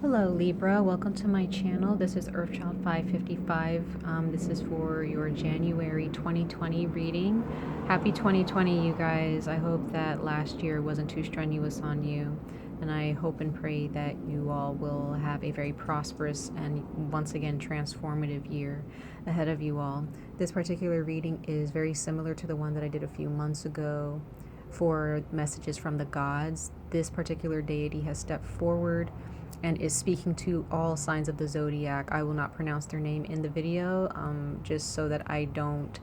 Hello Libra, welcome to my channel. This is 𝑓ROM_TAGALOA Find. This is for your January 2020 reading. Happy 2020, you guys. I hope that last year wasn't too strenuous on you. And I hope and pray that you all will have a very prosperous and once again transformative year ahead of you all. This particular reading is very similar to the one that I did a few months ago for messages from the gods. This particular deity has stepped forward and is speaking to all signs of the zodiac. I will not pronounce their name in the video, just so that I don't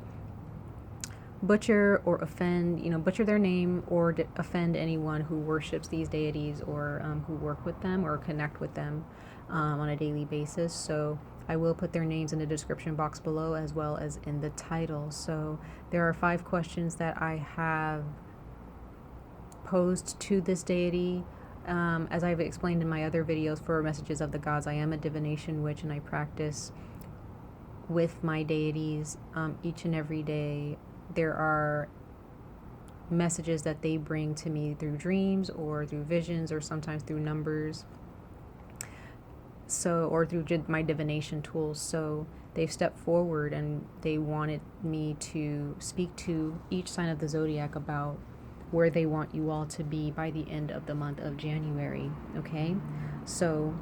butcher or offend, butcher their name or offend anyone who worships these deities or who work with them or connect with them on a daily basis. So I will put their names in the description box below as well as in the title. So there are 5 questions that I have posed to this deity. As I've explained in my other videos for messages of the gods, I am a divination witch and I practice with my deities each and every day. There are messages that they bring to me through dreams or through visions or sometimes through numbers, or through my divination tools. So they've stepped forward and they wanted me to speak to each sign of the zodiac about where they want you all to be by the end of the month of January. Okay, so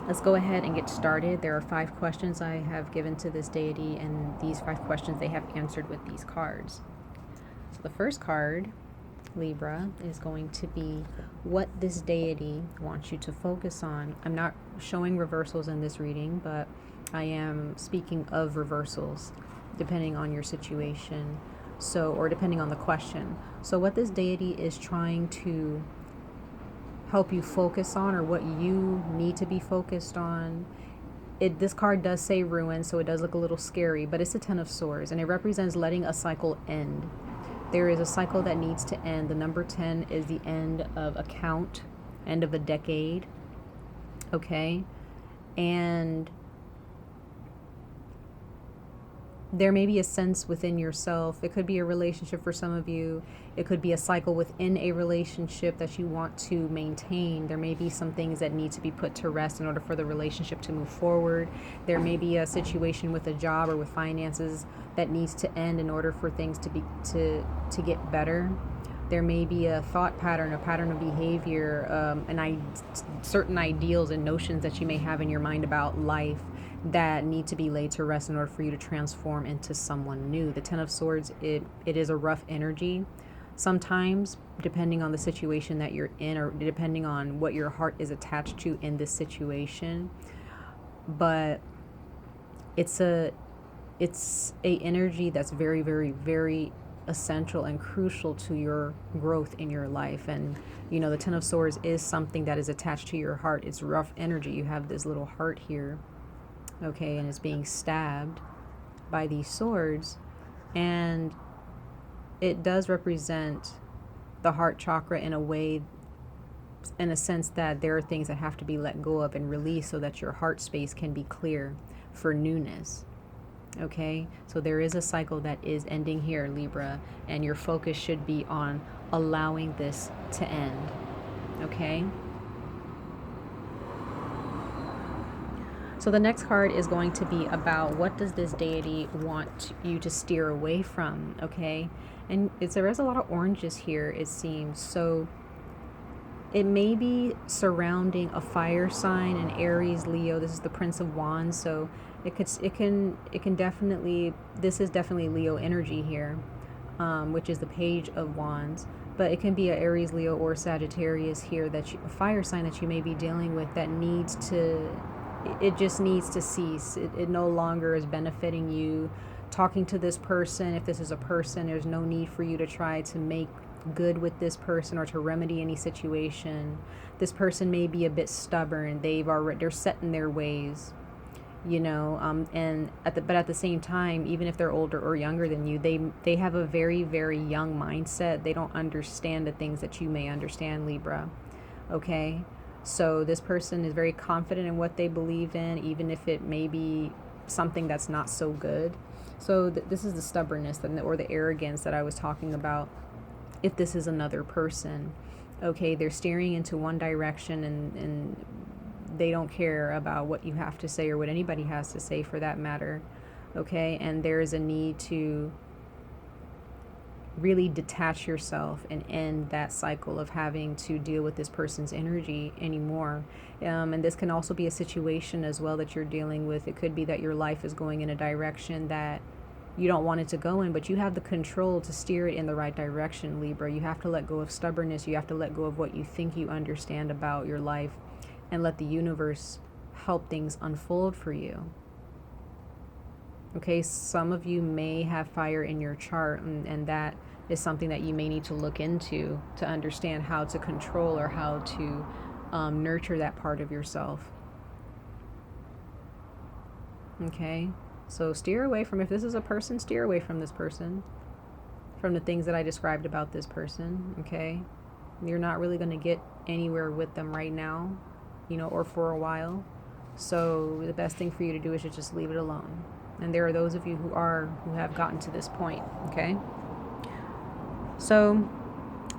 let's go ahead and get started. There are 5 questions I have given to this deity, and these 5 questions they have answered with these cards. So the first card, Libra, is going to be what this deity wants you to focus on. I'm not showing reversals in this reading, but I am speaking of reversals depending on your situation. So, or depending on the question. So what this deity is trying to help you focus on, or what you need to be focused on, this card does say ruin, so it does look a little scary, but it's the 10 of Swords, and it represents letting a cycle end. There is a cycle that needs to end. The number 10 is the end of a count, end of a decade. Okay? And there may be a sense within yourself. It could be a relationship for some of you. It could be a cycle within a relationship that you want to maintain. There may be some things that need to be put to rest in order for the relationship to move forward. There may be a situation with a job or with finances that needs to end in order for things to get better. There may be a thought pattern, a pattern of behavior, certain ideals and notions that you may have in your mind about life that need to be laid to rest in order for you to transform into someone new. The 10 of Swords, it is a rough energy. Sometimes, depending on the situation that you're in, or depending on what your heart is attached to in this situation, but it's a energy that's very, very, very essential and crucial to your growth in your life. And the 10 of Swords is something that is attached to your heart. It's rough energy. You have this little heart here, okay, and it's being stabbed by these swords, and it does represent the heart chakra in a way, in a sense that there are things that have to be let go of and released so that your heart space can be clear for newness. Okay, so there is a cycle that is ending here, Libra, and your focus should be on allowing this to end. Okay, so the next card is going to be about what does this deity want you to steer away from. Okay, and there's a lot of oranges here, it seems. So it may be surrounding a fire sign, an Aries, Leo. This is the Prince of Wands, so it can definitely, this is definitely Leo energy here, which is the Page of Wands. But it can be an Aries, Leo, or Sagittarius here, a fire sign that you may be dealing with that needs to, it just needs to cease. It no longer is benefiting you. Talking to this person, if this is a person, there's no need for you to try to make good with this person or to remedy any situation. This person may be a bit stubborn. They're set in their ways, but at the same time, even if they're older or younger than you, they have a very, very young mindset. They don't understand the things that you may understand, Libra. Okay, so this person is very confident in what they believe in, even if it may be something that's not so good. So this is the stubbornness or the arrogance that I was talking about. If this is another person, okay, they're steering into one direction and they don't care about what you have to say or what anybody has to say for that matter. Okay, and there is a need to really detach yourself and end that cycle of having to deal with this person's energy anymore. And this can also be a situation as well that you're dealing with. It could be that your life is going in a direction that you don't want it to go in, but you have the control to steer it in the right direction, Libra. You have to let go of stubbornness. You have to let go of what you think you understand about your life and let the universe help things unfold for you. Okay, some of you may have fire in your chart, and that is something that you may need to look into to understand how to control or how to nurture that part of yourself. Okay, so steer away from, if this is a person, steer away from this person, from the things that I described about this person. Okay, you're not really going to get anywhere with them right now, you know, or for a while. So the best thing for you to do is to just leave it alone. And there are those of you who have gotten to this point. Okay, so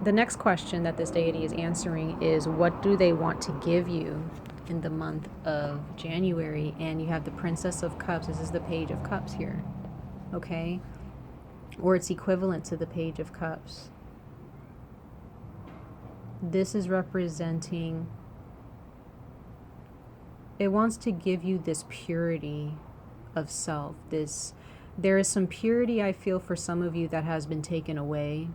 the next question that this deity is answering is, what do they want to give you in the month of January? And you have the Princess of Cups. This is the Page of Cups here. Okay, or it's equivalent to the Page of Cups. This is representing, it wants to give you this purity of self. There is some purity, I feel, for some of you that has been taken away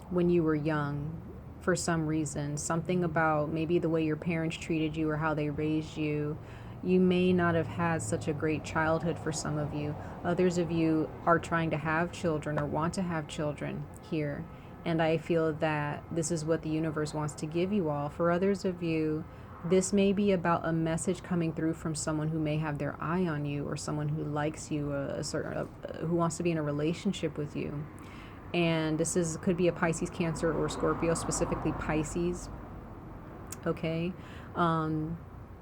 when you were young for some reason. Something about maybe the way your parents treated you or how they raised you. You may not have had such a great childhood for some of you. Others of you are trying to have children or want to have children here. And I feel that this is what the universe wants to give you all. For others of you, this may be about a message coming through from someone who may have their eye on you, or someone who likes you, who wants to be in a relationship with you. And this could be a Pisces, Cancer, or Scorpio, specifically Pisces. Okay,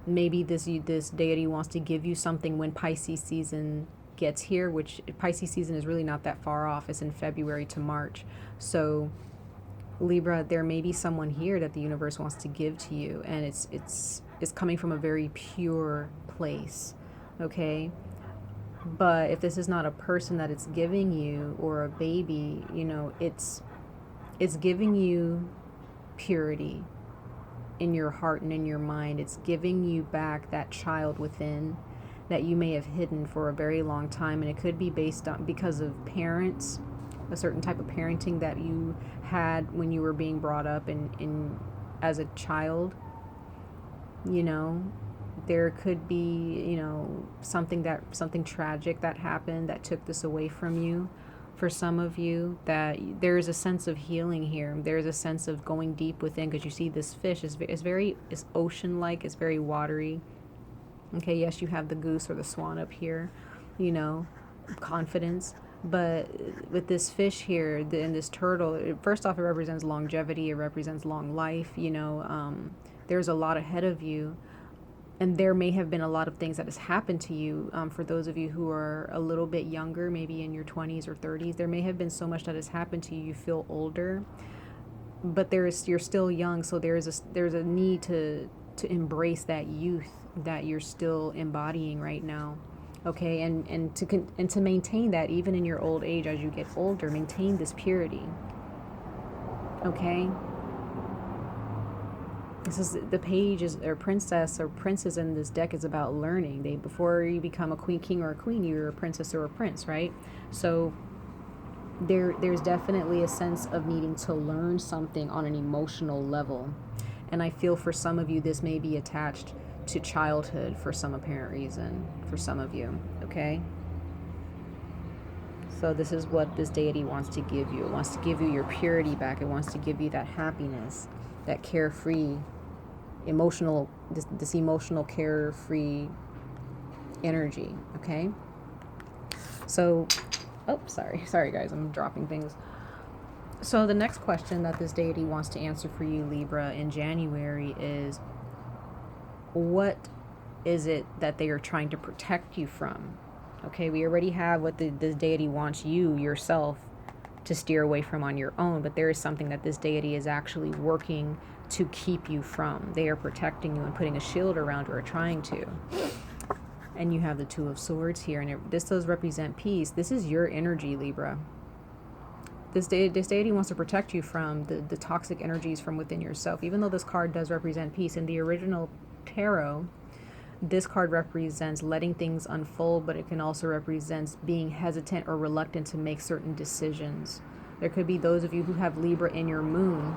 maybe this deity wants to give you something when Pisces season gets here, which Pisces season is really not that far off. It's in February to March. So Libra, there may be someone here that the universe wants to give to you, and it's coming from a very pure place. Okay, but if this is not a person that it's giving you, or a baby, you know, it's giving you purity in your heart and in your mind. It's giving you back that child within that you may have hidden for a very long time. And it could be because of parents, a certain type of parenting that you had when you were being brought up in as a child. You know, there could be, you know, something tragic that happened that took this away from you. For some of you, that there is a sense of healing here. There's a sense of going deep within, because you see this fish is ocean-like. It's very watery. Okay, yes, you have the goose or the swan up here, you know, confidence. But with this fish here and this turtle, first off, it represents longevity. It represents long life. You know, there's a lot ahead of you. And there may have been a lot of things that has happened to you. For those of you who are a little bit younger, maybe in your 20s or 30s, there may have been so much that has happened to you. You feel older, but you're still young. So there's a need to embrace that youth that you're still embodying right now. Okay, and to maintain that even in your old age, as you get older, maintain this purity. Okay. This is the page or princess or princess in this deck is about learning. Before you become a queen, king, or a queen, you're a princess or a prince, right? So there's definitely a sense of needing to learn something on an emotional level. And I feel for some of you, this may be attached to childhood for some apparent reason, for some of you, okay? So this is what this deity wants to give you. It wants to give you your purity back. It wants to give you that happiness, that carefree, this emotional carefree energy, okay? So, sorry guys, I'm dropping things. So the next question that this deity wants to answer for you, Libra, in January is, what is it that they are trying to protect you from? Okay, we already have what this deity wants you, yourself, to steer away from on your own, but there is something that this deity is actually working to keep you from. They are protecting you and putting a shield around, or trying to. And you have the Two of Swords here, and this does represent peace. This is your energy, Libra. This deity wants to protect you from the toxic energies from within yourself. Even though this card does represent peace, in the original tarot, this card represents letting things unfold, but it can also represent being hesitant or reluctant to make certain decisions. There could be those of you who have Libra in your moon,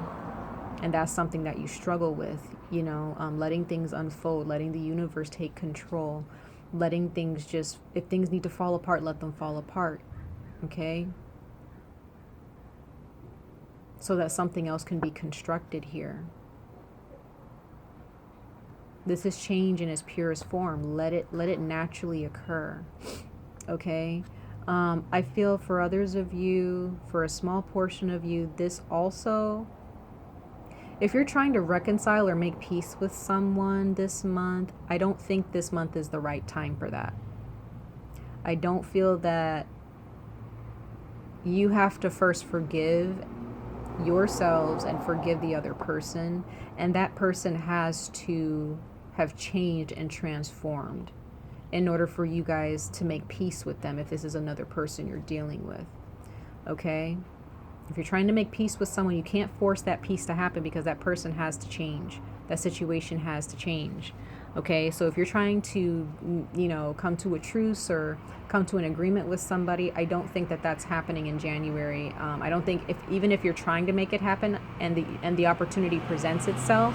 and that's something that you struggle with, you know, letting things unfold, letting the universe take control, letting things just, if things need to fall apart, let them fall apart, okay? So that something else can be constructed here. This is change in its purest form. Let it naturally occur, okay? I feel for others of you, for a small portion of you, this also, if you're trying to reconcile or make peace with someone this month, I don't think this month is the right time for that. I don't feel that you have to first forgive yourselves and forgive the other person, and that person has to have changed and transformed in order for you guys to make peace with them, if this is another person you're dealing with, okay? If you're trying to make peace with someone, you can't force that peace to happen, because that person has to change. That situation has to change, okay? So if you're trying to, you know, come to a truce or come to an agreement with somebody, I don't think that that's happening in January. I don't think, even if you're trying to make it happen and the opportunity presents itself,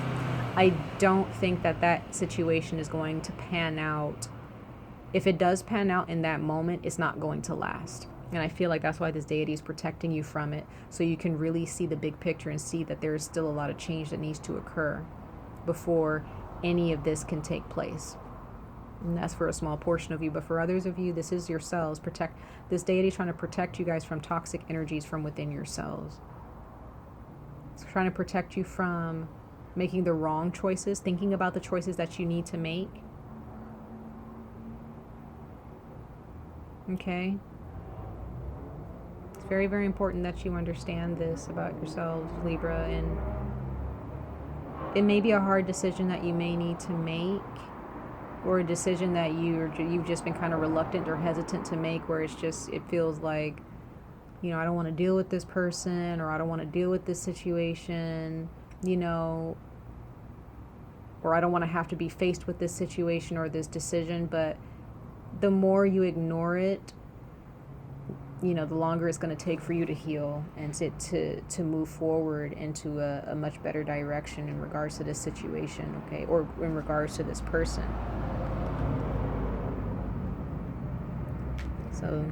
I don't think that that situation is going to pan out. If it does pan out in that moment, it's not going to last. And I feel like that's why this deity is protecting you from it, so you can really see the big picture and see that there's still a lot of change that needs to occur before any of this can take place. And that's for a small portion of you. But for others of you, this is yourselves. This deity is trying to protect you guys from toxic energies from within yourselves. It's trying to protect you from making the wrong choices, thinking about the choices that you need to make. Okay? It's very, very important that you understand this about yourselves, Libra, and it may be a hard decision that you may need to make, or a decision that you've just been kind of reluctant or hesitant to make, where it feels like, you know, I don't want to deal with this person, or I don't want to deal with this situation, you know, or I don't want to have to be faced with this situation or this decision. But the more you ignore it, you know, the longer it's going to take for you to heal and to move forward into a much better direction in regards to this situation, okay, or in regards to this person. So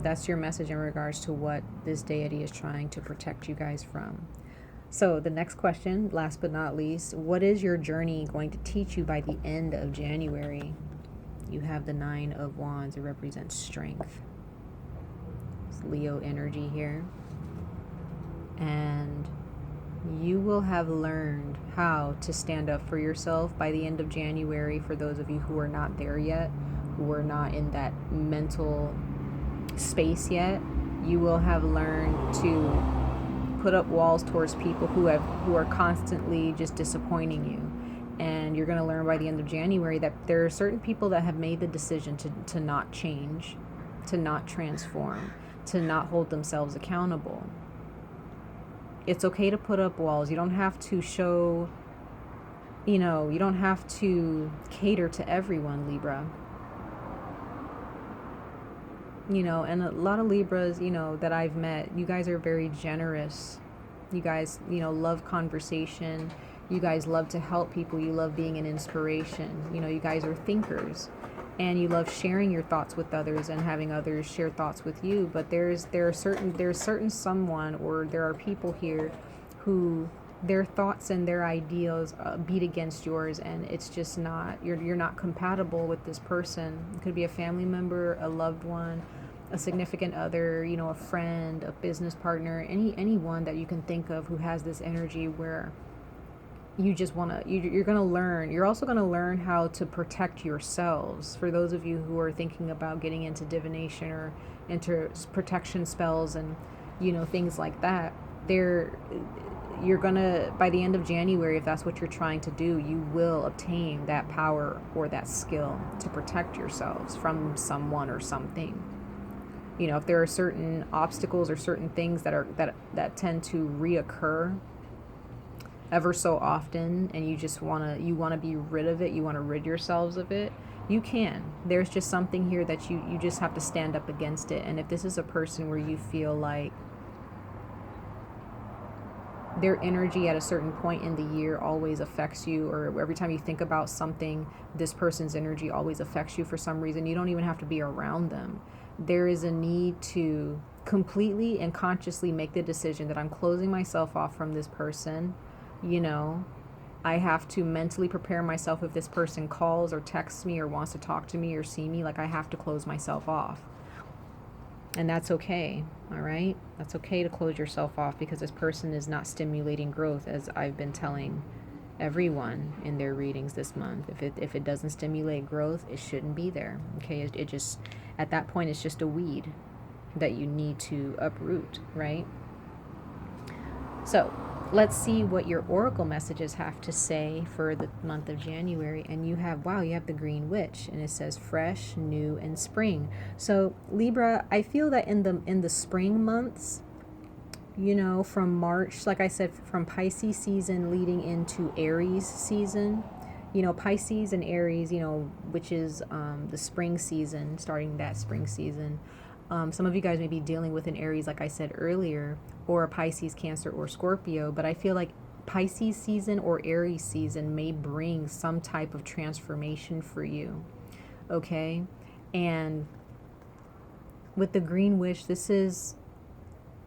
that's your message in regards to what this deity is trying to protect you guys from. So the next question, last but not least, what is your journey going to teach you by the end of January? You have the Nine of Wands. It represents strength. It's Leo energy here. And you will have learned how to stand up for yourself by the end of January. For those of you who are not there yet, who are not in that mental space yet, you will have learned to put up walls towards people who are constantly just disappointing you. And you're going to learn by the end of January that there are certain people that have made the decision to not change, to not transform, to not hold themselves accountable. It's okay to put up walls. You don't have to show, you know, you don't have to cater to everyone, Libra. You know, and a lot of Libras, you know, that I've met, you guys are very generous. You guys, you know, love conversation. You guys love to help people. You love being an inspiration. You know, you guys are thinkers, and you love sharing your thoughts with others and having others share thoughts with you. But there's certain someone, or there are people here who their thoughts and their ideals beat against yours, and it's just not, you're not compatible with this person. It could be a family member, a loved one, a significant other, you know, a friend, a business partner, anyone that you can think of who has this energy where you just want to, you're going to learn. You're also going to learn how to protect yourselves. For those of you who are thinking about getting into divination or into protection spells and you know, things like that. You're gonna, by the end of January, if that's what you're trying to do, you will obtain that power or that skill to protect yourselves from someone or something. You know, if there are certain obstacles or certain things that tend to reoccur ever so often, and you want to be rid of it, you want to rid yourselves of it, you can. There's just something here that you just have to stand up against it. And if this is a person where you feel like their energy at a certain point in the year always affects you, or every time you think about something, this person's energy always affects you for some reason, you don't even have to be around them. There is a need to completely and consciously make the decision that I'm closing myself off from this person. You know, I have to mentally prepare myself. If this person calls or texts me or wants to talk to me or see me, like, I have to close myself off. And that's okay, all right? That's okay to close yourself off, because this person is not stimulating growth, as I've been telling everyone in their readings this month. If it doesn't stimulate growth, it shouldn't be there, okay? It just, at that point, it's just a weed that you need to uproot, right? So let's see what your oracle messages have to say for the month of January. And you have, wow, you have the Green Witch, and it says fresh, new, and spring. So Libra, I feel that in the spring months, you know, from March, like I said, from Pisces season leading into Aries season, you know, Pisces and Aries, you know, which is the spring season, starting that spring season. Some of you guys may be dealing with an Aries, like I said earlier, or a Pisces, Cancer, or Scorpio, but I feel like Pisces season or Aries season may bring some type of transformation for you, okay? And with the Green Witch, this is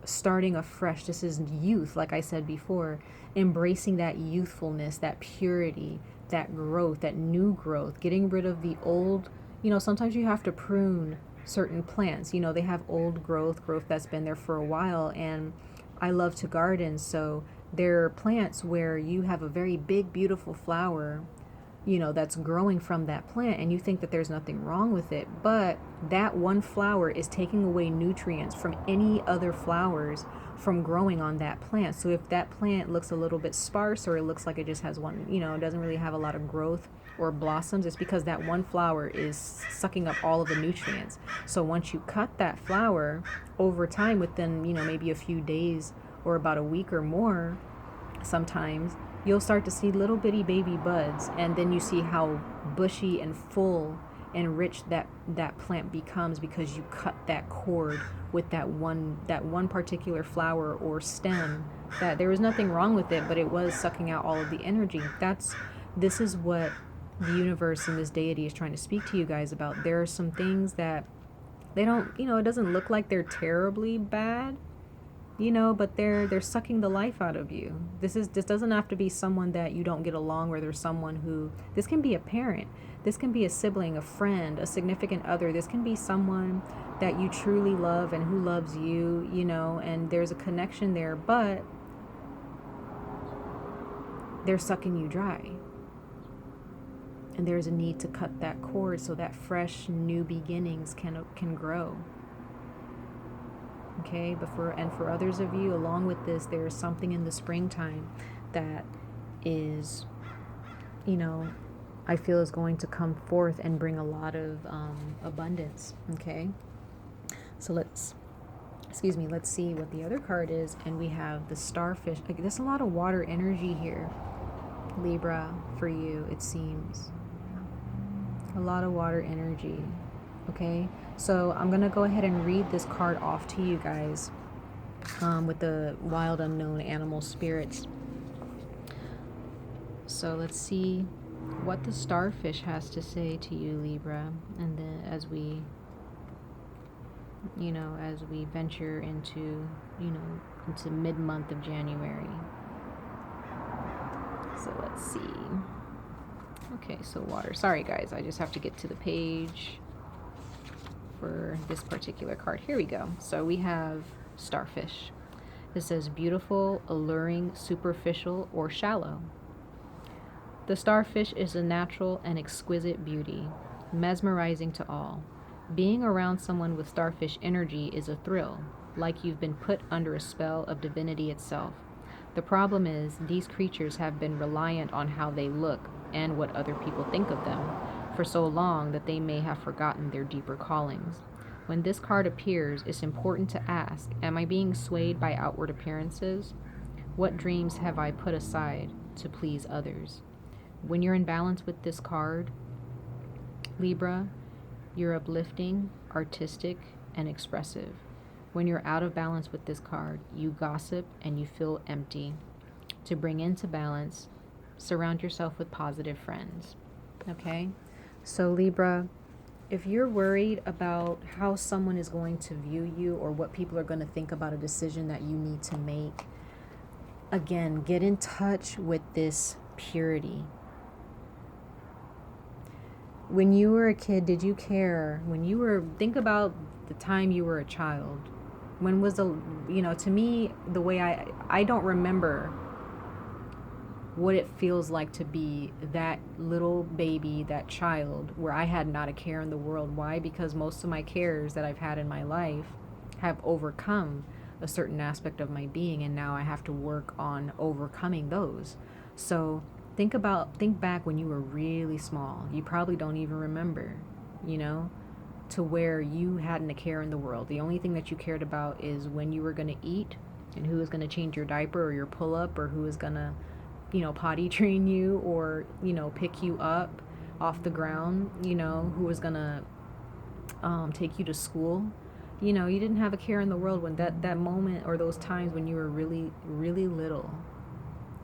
starting afresh. This is youth, like I said before, embracing that youthfulness, that purity, that growth, that new growth, getting rid of the old. You know, sometimes you have to prune certain plants. You know, they have old growth that's been there for a while, and I love to garden, so there are plants where you have a very big, beautiful flower, you know, that's growing from that plant, and you think that there's nothing wrong with it, but that one flower is taking away nutrients from any other flowers from growing on that plant. So if that plant looks a little bit sparse, or it looks like it just has one, you know, it doesn't really have a lot of growth or blossoms, it's because that one flower is sucking up all of the nutrients. So once you cut that flower, over time, within, you know, maybe a few days or about a week or more, sometimes you'll start to see little bitty baby buds, and then you see how bushy and full and rich that plant becomes, because you cut that cord with that one particular flower or stem. That there was nothing wrong with it, but it was sucking out all of the energy. This is what the universe and this deity is trying to speak to you guys about. There are some things that they don't, you know, it doesn't look like they're terribly bad, you know, but they're sucking the life out of you. This doesn't have to be someone that you don't get along with, or someone who, this can be a parent, this can be a sibling, a friend, a significant other, this can be someone that you truly love and who loves you, you know, and there's a connection there, but they're sucking you dry. And there's a need to cut that cord so that fresh, new beginnings can grow. Okay, but for others of you, along with this, there is something in the springtime that is, you know, I feel is going to come forth and bring a lot of abundance. Okay, so let's see what the other card is. And we have the Starfish. Like, there's a lot of water energy here, Libra, for you, it seems. A lot of water energy. Okay, so I'm gonna go ahead and read this card off to you guys with the wild unknown animal spirits. So let's see what the Starfish has to say to you, Libra, and then as we venture into mid-month of January. So let's see. Okay, so water. Sorry guys, I just have to get to the page for this particular card. Here we go. So we have Starfish. It says beautiful, alluring, superficial, or shallow. The starfish is a natural and exquisite beauty, mesmerizing to all. Being around someone with starfish energy is a thrill. like you've been put under a spell of divinity itself. The problem is, these creatures have been reliant on how they look and what other people think of them for so long that they may have forgotten their deeper callings. When this card appears, it's important to ask, am I being swayed by outward appearances? What dreams have I put aside to please others? When you're in balance with this card, Libra, you're uplifting, artistic, and expressive. When you're out of balance with this card, you gossip and you feel empty. To bring into balance, surround yourself with positive friends. Okay? So Libra, if you're worried about how someone is going to view you or what people are going to think about a decision that you need to make, again, get in touch with this purity. When you were a kid, did you care? Think about the time you were a child. When was to me, the way I don't remember what it feels like to be that little baby, that child, where I had not a care in the world. Why? Because most of my cares that I've had in my life have overcome a certain aspect of my being, and now I have to work on overcoming those. So think back when you were really small. You probably don't even remember, to where you hadn't a care in the world. The only thing that you cared about is when you were going to eat and who was going to change your diaper or your pull-up, or who was going to, potty train you, or, pick you up off the ground, who was going to take you to school. You didn't have a care in the world when that moment, or those times when you were really, really little,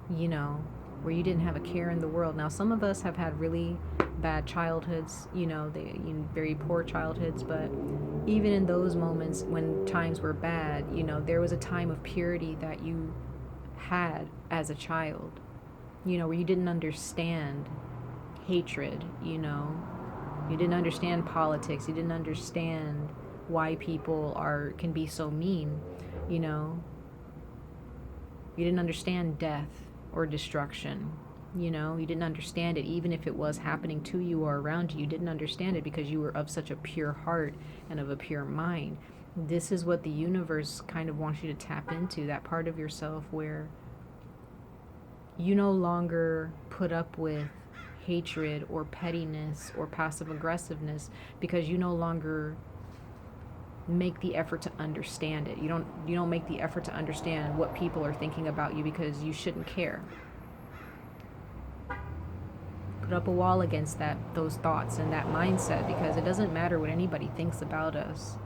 where you didn't have a care in the world. Now, some of us have had really bad childhoods, very poor childhoods, but even in those moments when times were bad, there was a time of purity that you had as a child, where you didn't understand hatred, you didn't understand politics, you didn't understand why people can be so mean, you didn't understand death or destruction. You didn't understand it, even if it was happening to you or around you. You didn't understand it because you were of such a pure heart and of a pure mind. This is what the universe kind of wants you to tap into, that part of yourself where you no longer put up with hatred or pettiness or passive aggressiveness, because you no longer make the effort to understand it. You don't make the effort to understand what people are thinking about you, because you shouldn't care. Put up a wall against those thoughts and that mindset, because it doesn't matter what anybody thinks about us.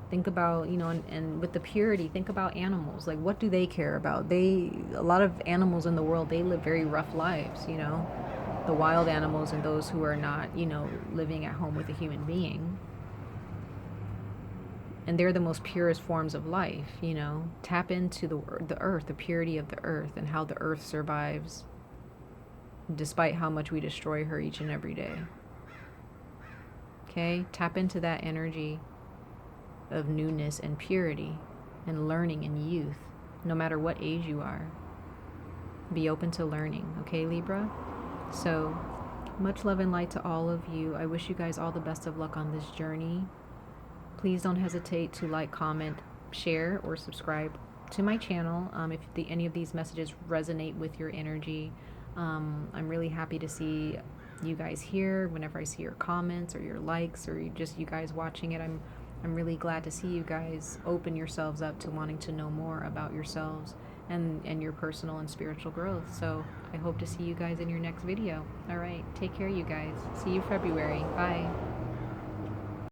Think about, and with the purity, think about animals. Like, what do they care about? A lot of animals in the world, they live very rough lives, the wild animals and those who are not, living at home with a human being. And they're the most purest forms of life, Tap into the earth, the purity of the earth, and how the earth survives despite how much we destroy her each and every day. Okay? Tap into that energy of newness and purity and learning and youth, no matter what age you are. Be open to learning, okay, Libra? So, much love and light to all of you. I wish you guys all the best of luck on this journey. Please don't hesitate to like, comment, share, or subscribe to my channel if any of these messages resonate with your energy. I'm really happy to see you guys here. Whenever I see your comments or your likes, or just you guys watching it, I'm really glad to see you guys open yourselves up to wanting to know more about yourselves and your personal and spiritual growth. So I hope to see you guys in your next video. All right, take care, you guys. See you February. Bye.